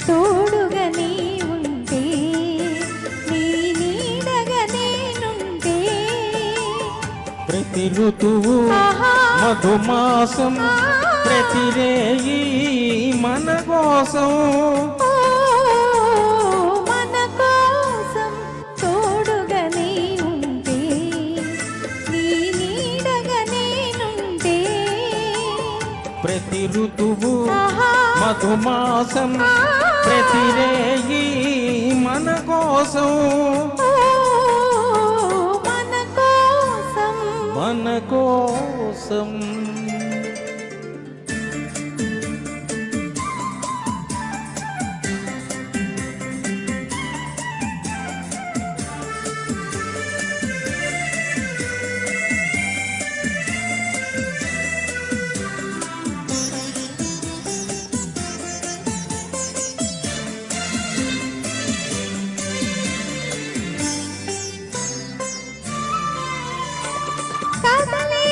తోడుగా నీ ఉంటే నీ నీడగా నేనుంటే ప్రతి ఋతువు మధుమాసం ప్రతి రేయి మన కోసం మన కోసం తోడుగా నీ ఉంటే నీ నీడగా నేనుంటే ప్రతి ఋతువు మధుమాసం ప్రతి రేయి మన కోసం మన కోసం కదలే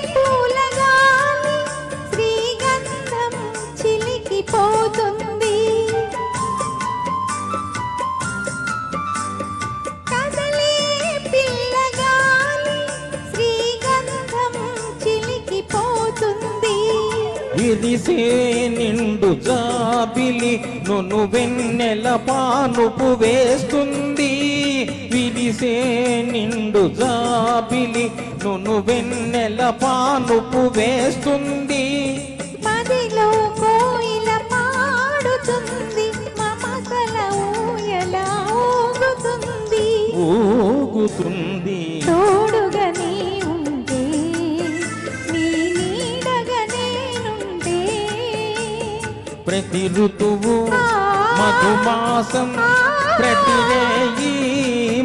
పూలగాలి శ్రీగంధం చిలికిపోతుంది కదలే పిల్లగాలి శ్రీగంధం చిలికిపోతుంది విరిసే నిండు జాబిలి నన్ను వెన్నెల పానుపు వేస్తుంది విరిసే నిండు జాబిలి నన్ను వెన్నెల పానుపు వేస్తుంది మదిలో కోయిల పాడుతుంది మమతల ఊయల ఊగుతుంది ఊగుతుంది తోడుగా నీ ఉంటే నీ నీడగా నేనుంటే ప్రతి ఋతువు మధుమాసం ప్రతి రేయి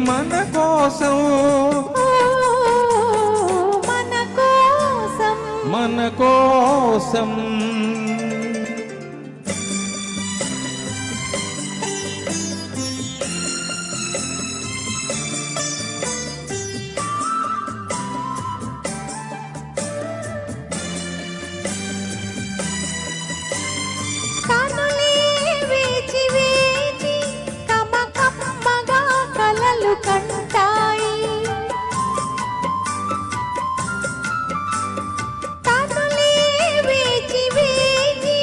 మన కోసం మన కోసం కనులే వేచి వేచి కమ్మగా కలలు కంటాయి కనులే వేచి వేచి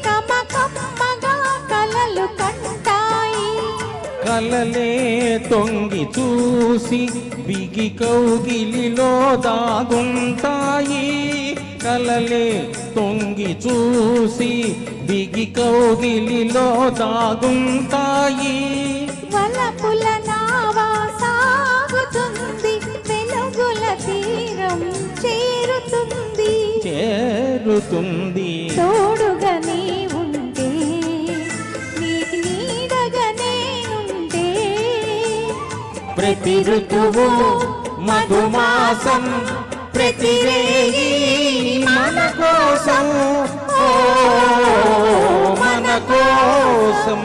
కమ్మగా కలలు కంటాయి కలలే తొంగి చూసి బిగి కౌగిలిలో దాగుంటాయి కలలే తొంగి చూసి బిగి కౌగిలిలో దాగుంటాయి వలపుల నావా సాగుతుంది వెలుగుల తీరం చేరుతుంది చేరుతుంది తోడుగా నీ ఉంటే నీ నీడగా నేనుంటే ప్రతి ఋతువు మధుమాసం ప్రతి రేయి మన కోసం మన కోసం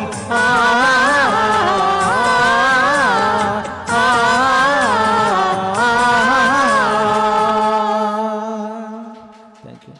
థ్యాంక్ యూ.